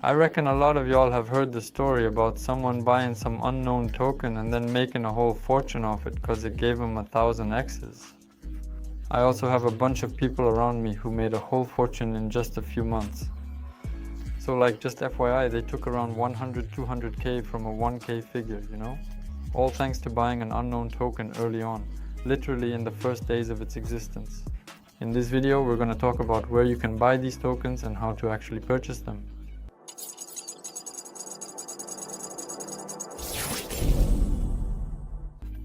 I reckon a lot of y'all have heard the story about someone buying some unknown token and then making a whole fortune off it because it gave him 1,000 X's. I also have a bunch of people around me who made a whole fortune in just a few months. So like, just FYI, they took around 100, 200k from a 1k figure, you know? All thanks to buying an unknown token early on, literally in the first days of its existence. In this video, we're going to talk about where you can buy these tokens and how to actually purchase them.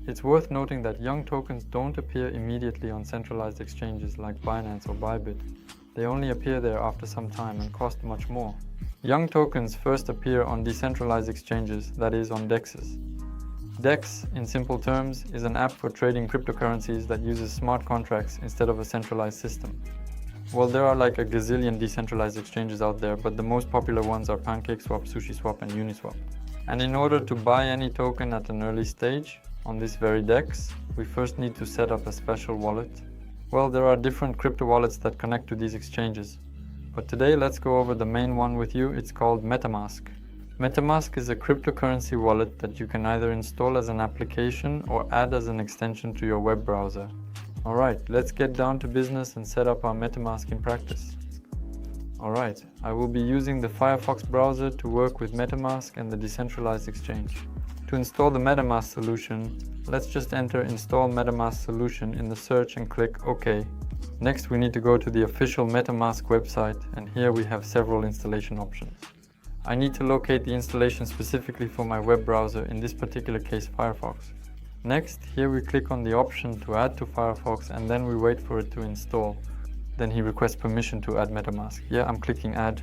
It's worth noting that young tokens don't appear immediately on centralized exchanges like Binance or Bybit. They only appear there after some time and cost much more. Young tokens first appear on decentralized exchanges, that is, on DEXs. DEX, in simple terms, is an app for trading cryptocurrencies that uses smart contracts instead of a centralized system. Well, there are like a gazillion decentralized exchanges out there, but the most popular ones are PancakeSwap, SushiSwap, and Uniswap. And in order to buy any token at an early stage, on this very DEX, we first need to set up a special wallet. Well, there are different crypto wallets that connect to these exchanges. But today, let's go over the main one with you. It's called Metamask. Metamask is a cryptocurrency wallet that you can either install as an application or add as an extension to your web browser. Alright, let's get down to business and set up our Metamask in practice. Alright, I will be using the Firefox browser to work with Metamask and the decentralized exchange. To install the Metamask solution, let's just enter Install Metamask Solution in the search and click OK. Next, we need to go to the official Metamask website, and here we have several installation options. I need to locate the installation specifically for my web browser, in this particular case Firefox. Next, here we click on the option to add to Firefox, and then we wait for it to install. Then he requests permission to add Metamask. Yeah, I'm clicking add.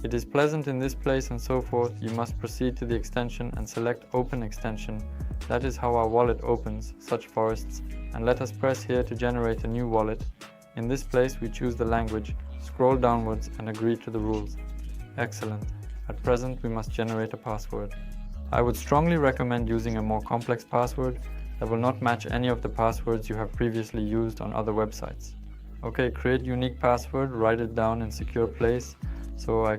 It is pleasant in this place and so forth. You must proceed to the extension and select Open Extension. That is how our wallet opens such forests. And let us press here to generate a new wallet. In this place we choose the language, scroll downwards and agree to the rules. Excellent. At present we must generate a password. I would strongly recommend using a more complex password that will not match any of the passwords you have previously used on other websites. Okay, create unique password, write it down in secure place. So I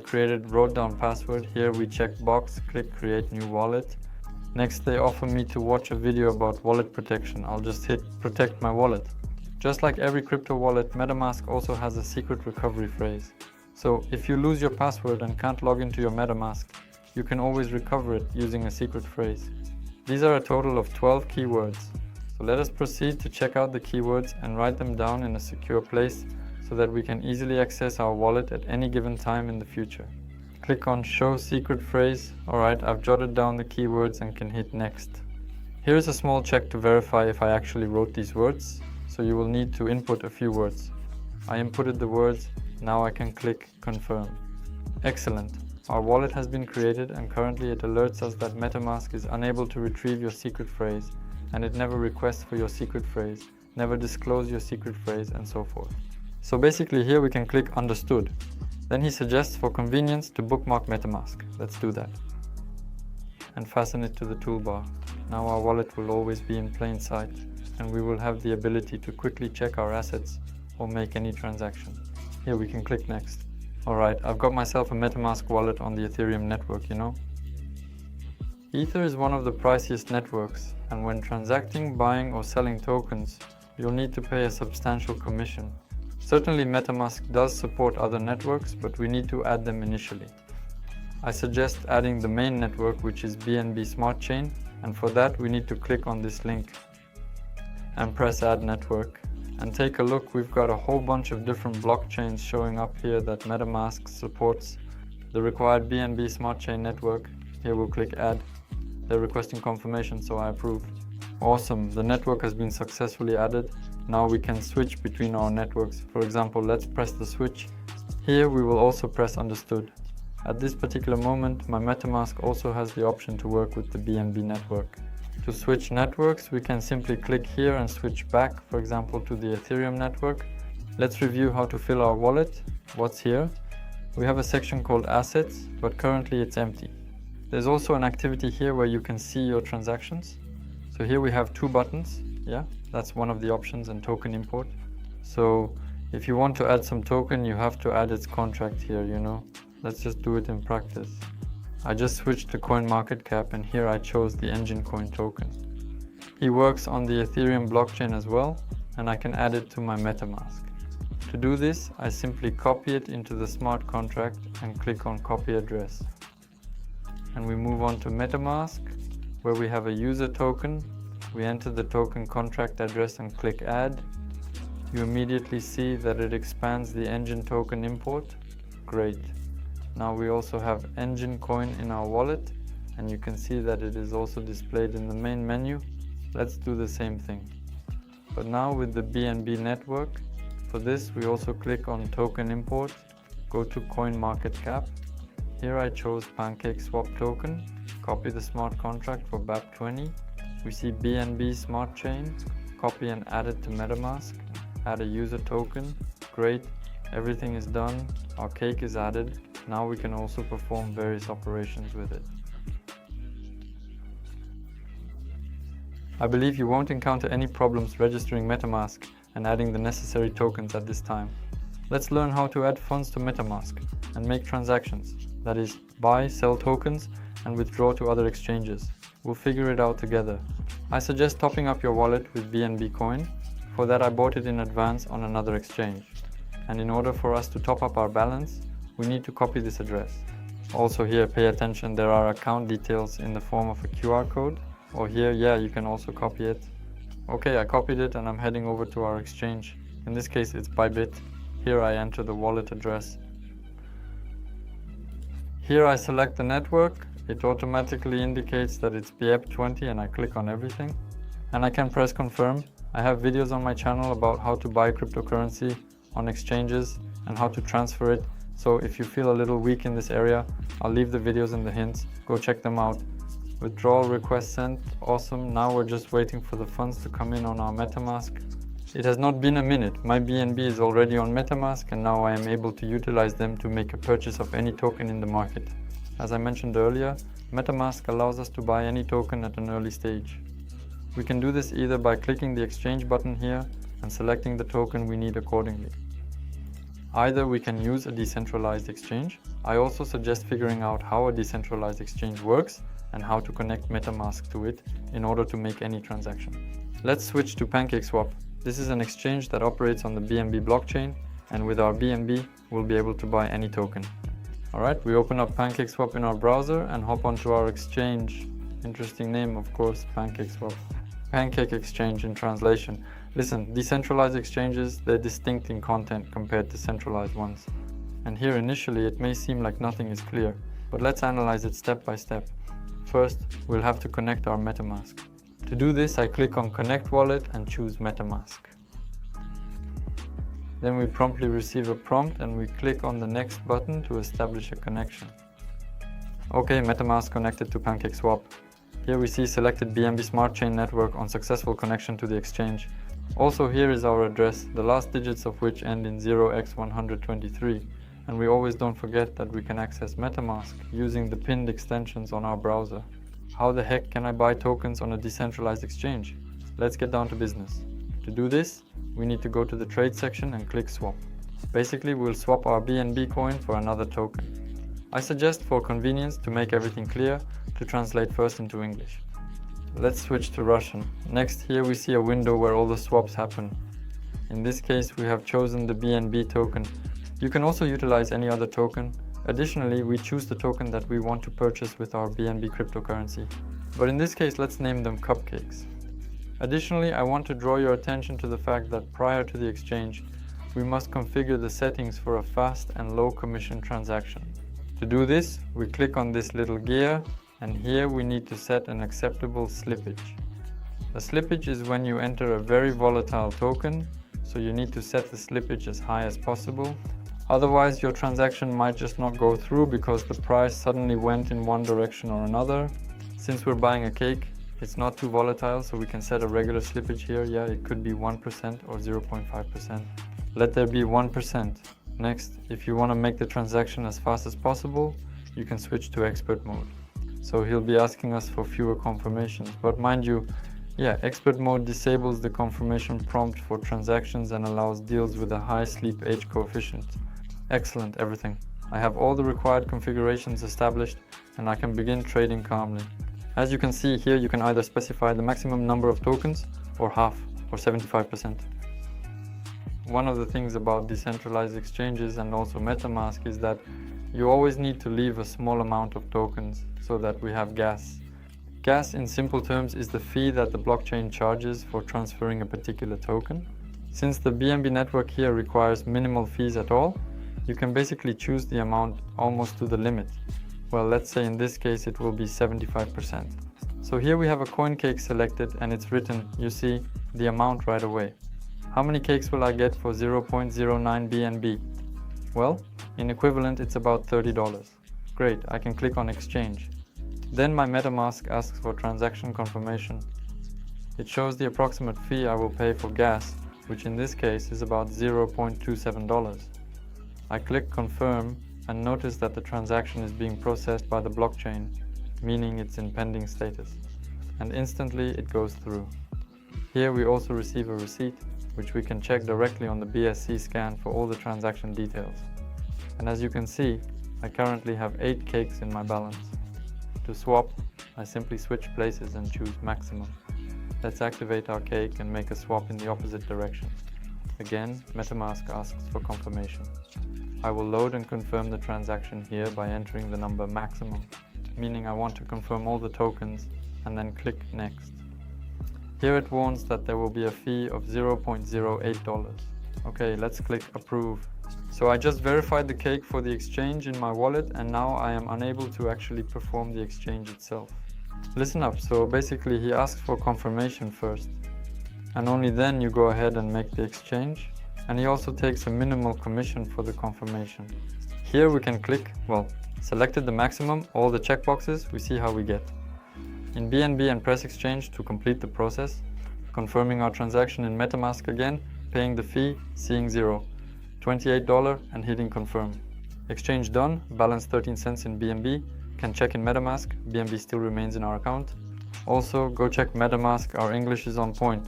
wrote down password. Here we check box, click create new wallet. Next they offer me to watch a video about wallet protection. I'll just hit protect my wallet. Just like every crypto wallet, Metamask also has a secret recovery phrase. So if you lose your password and can't log into your Metamask, you can always recover it using a secret phrase. These are a total of 12 keywords. So let us proceed to check out the keywords and write them down in a secure place so that we can easily access our wallet at any given time in the future. Click on Show Secret Phrase. Alright, I've jotted down the keywords and can hit Next. Here's a small check to verify if I actually wrote these words. So you will need to input a few words. I inputted the words, now I can click Confirm. Excellent. Our wallet has been created and currently it alerts us that Metamask is unable to retrieve your secret phrase, and it never requests for your secret phrase, never disclose your secret phrase, and so forth. So basically here we can click Understood. Then he suggests for convenience to bookmark Metamask. Let's do that. And fasten it to the toolbar. Now our wallet will always be in plain sight and we will have the ability to quickly check our assets or make any transaction. Here we can click Next. Alright, I've got myself a Metamask wallet on the Ethereum network, you know. Ether is one of the priciest networks, and when transacting, buying or selling tokens, you'll need to pay a substantial commission. Certainly Metamask does support other networks, but we need to add them initially. I suggest adding the main network, which is BNB Smart Chain, and for that we need to click on this link and press Add Network. And take a look, we've got a whole bunch of different blockchains showing up here that Metamask supports. The required BNB Smart Chain network. Here we'll click Add. They're requesting confirmation, so I approve. Awesome, the network has been successfully added. Now we can switch between our networks. For example, let's press the switch. Here we will also press Understood. At this particular moment, my Metamask also has the option to work with the BNB network. To switch networks, we can simply click here and switch back, for example, to the Ethereum network. Let's review how to fill our wallet. What's here? We have a section called Assets, but currently it's empty. There's also an activity here where you can see your transactions. So here we have two buttons. Yeah, that's one of the options, and token import. So If you want to add some token, you have to add its contract here, Let's just do it in practice. I just switched to CoinMarketCap and here I chose the Engine Coin token. He works on the Ethereum blockchain as well, and I can add it to my Metamask. To do this, I simply copy it into the smart contract and click on copy address. And we move on to Metamask, where we have a user token. We enter the token contract address and click add. You immediately see that it expands the Engine token import. Great. Now we also have Engine Coin in our wallet, and you can see that it is also displayed in the main menu. Let's do the same thing, but now with the BNB network. For this, we also click on token import, go to CoinMarketCap. Here I chose PancakeSwap token, copy the smart contract for BAP20. We see BNB smart chain, copy and add it to Metamask, add a user token. Great, everything is done, our cake is added. Now we can also perform various operations with it. I believe you won't encounter any problems registering Metamask and adding the necessary tokens at this time. Let's learn how to add funds to Metamask and make transactions, that is, buy, sell tokens and withdraw to other exchanges. We'll figure it out together. I suggest topping up your wallet with BNB coin. For that I bought it in advance on another exchange. And in order for us to top up our balance, we need to copy this address. Also here, pay attention, there are account details in the form of a QR code. Or here, you can also copy it. Okay, I copied it and I'm heading over to our exchange. In this case, it's Bybit. Here I enter the wallet address. Here I select the network. It automatically indicates that it's BEP20 and I click on everything. And I can press confirm. I have videos on my channel about how to buy cryptocurrency on exchanges and how to transfer it. So if you feel a little weak in this area, I'll leave the videos and the hints. Go check them out. Withdrawal request sent, awesome. Now we're just waiting for the funds to come in on our Metamask. It has not been a minute. My BNB is already on Metamask and now I am able to utilize them to make a purchase of any token in the market. As I mentioned earlier, Metamask allows us to buy any token at an early stage. We can do this either by clicking the exchange button here and selecting the token we need accordingly. Either we can use a decentralized exchange. I also suggest figuring out how a decentralized exchange works and how to connect Metamask to it in order to make any transaction. Let's switch to PancakeSwap. This is an exchange that operates on the BNB blockchain, and with our BNB, we'll be able to buy any token. Alright, we open up PancakeSwap in our browser and hop onto our exchange. Interesting name, of course, PancakeSwap. Pancake exchange in translation. Listen, decentralized exchanges, they're distinct in content compared to centralized ones. And here initially it may seem like nothing is clear, but let's analyze it step by step. First, we'll have to connect our Metamask. To do this, I click on Connect Wallet and choose Metamask. Then we promptly receive a prompt and we click on the Next button to establish a connection. Okay, Metamask connected to PancakeSwap. Here we see selected BNB Smart Chain Network on successful connection to the exchange. Also here is our address, the last digits of which end in 0x123. And we always don't forget that we can access Metamask using the pinned extensions on our browser. How the heck can I buy tokens on a decentralized exchange? Let's get down to business. To do this, we need to go to the trade section and click swap. Basically, we'll swap our BNB coin for another token. I suggest for convenience to make everything clear, to translate first into English. Let's switch to Russian. Next, here we see a window where all the swaps happen. In this case, we have chosen the BNB token. You can also utilize any other token. Additionally, we choose the token that we want to purchase with our BNB cryptocurrency. But in this case, let's name them cupcakes. Additionally, I want to draw your attention to the fact that prior to the exchange, we must configure the settings for a fast and low commission transaction. To do this, we click on this little gear, and here we need to set an acceptable slippage. The slippage is when you enter a very volatile token, so you need to set the slippage as high as possible. Otherwise, your transaction might just not go through because the price suddenly went in one direction or another. Since we're buying a cake, it's not too volatile, so we can set a regular slippage here. It could be 1% or 0.5%. Let there be 1%. Next, if you want to make the transaction as fast as possible, you can switch to expert mode. So he'll be asking us for fewer confirmations. But mind you, Yeah, expert mode disables the confirmation prompt for transactions and allows deals with a high sleep age coefficient. Excellent, everything. I have all the required configurations established and I can begin trading calmly. As you can see here, you can either specify the maximum number of tokens or half or 75%. One of the things about decentralized exchanges and also Metamask is that you always need to leave a small amount of tokens so that we have gas. Gas, in simple terms, is the fee that the blockchain charges for transferring a particular token. Since the BNB network here requires minimal fees at all, you can basically choose the amount almost to the limit. Well, let's say in this case it will be 75%. So here we have a coin cake selected and it's written, you see, the amount right away. How many cakes will I get for 0.09 BNB? Well, in equivalent it's about $30. Great, I can click on exchange. Then my Metamask asks for transaction confirmation. It shows the approximate fee I will pay for gas, which in this case is about $0.27. I click confirm and notice that the transaction is being processed by the blockchain, meaning it's in pending status. And instantly it goes through. Here we also receive a receipt, which we can check directly on the BSC scan for all the transaction details. And as you can see, I currently have 8 cakes in my balance. To swap, I simply switch places and choose maximum. Let's activate our cake and make a swap in the opposite direction. Again, Metamask asks for confirmation. I will load and confirm the transaction here by entering the number maximum, meaning I want to confirm all the tokens and then click next. Here it warns that there will be a fee of $0.08. Okay, let's click approve. So I just verified the cake for the exchange in my wallet and now I am unable to actually perform the exchange itself. Listen up, so basically he asks for confirmation first and only then you go ahead and make the exchange, and he also takes a minimal commission for the confirmation. Here we can click, selected the maximum, all the checkboxes, we see how we get. In BNB and press exchange to complete the process, confirming our transaction in Metamask again, paying the fee, seeing $0. $28 and hitting confirm. Exchange done, balance 13 cents in BNB, can check in Metamask, BNB still remains in our account. Also, go check Metamask, our English is on point.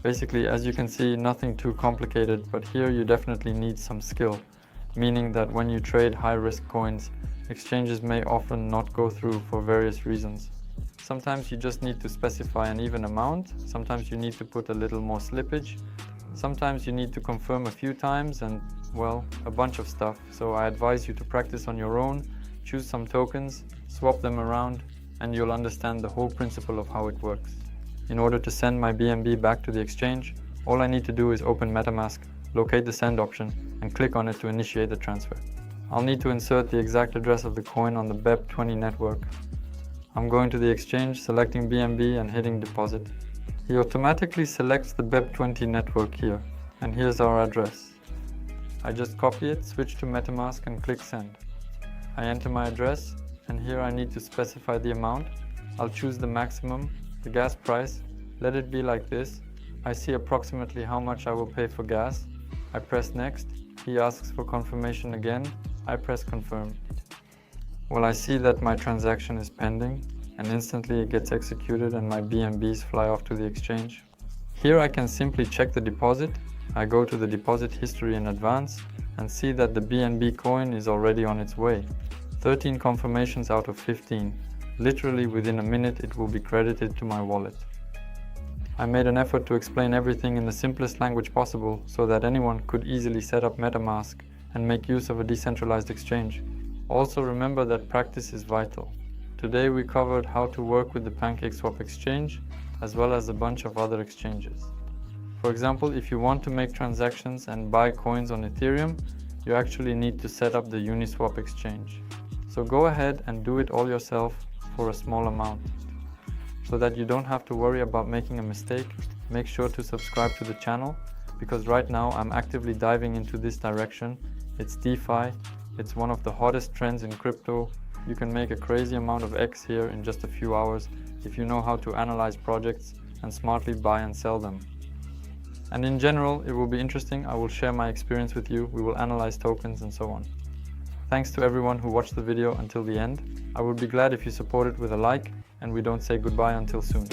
Basically, as you can see, nothing too complicated, but here you definitely need some skill, meaning that when you trade high-risk coins, exchanges may often not go through for various reasons. Sometimes you just need to specify an even amount, sometimes you need to put a little more slippage, sometimes you need to confirm a few times and, a bunch of stuff. So I advise you to practice on your own, choose some tokens, swap them around, and you'll understand the whole principle of how it works. In order to send my BNB back to the exchange, all I need to do is open Metamask, locate the send option, and click on it to initiate the transfer. I'll need to insert the exact address of the coin on the BEP20 network. I'm going to the exchange, selecting BNB and hitting deposit. He automatically selects the BEP20 network here, and here's our address. I just copy it, switch to Metamask and click send. I enter my address, and here I need to specify the amount. I'll choose the maximum, the gas price, let it be like this. I see approximately how much I will pay for gas. I press next, he asks for confirmation again, I press confirm. Well, I see that my transaction is pending, and instantly it gets executed and my BNBs fly off to the exchange. Here I can simply check the deposit. I go to the deposit history in advance and see that the BNB coin is already on its way. 13 confirmations out of 15. Literally within a minute it will be credited to my wallet. I made an effort to explain everything in the simplest language possible so that anyone could easily set up Metamask and make use of a decentralized exchange. Also remember that practice is vital. Today we covered how to work with the PancakeSwap exchange as well as a bunch of other exchanges. For example, if you want to make transactions and buy coins on Ethereum, you actually need to set up the Uniswap exchange. So go ahead and do it all yourself for a small amount. So that you don't have to worry about making a mistake, make sure to subscribe to the channel, because right now I'm actively diving into this direction. It's DeFi, it's one of the hottest trends in crypto. You can make a crazy amount of X here in just a few hours if you know how to analyze projects and smartly buy and sell them. And in general, it will be interesting. I will share my experience with you. We will analyze tokens and so on. Thanks to everyone who watched the video until the end. I would be glad if you support it with a like, and we don't say goodbye until soon.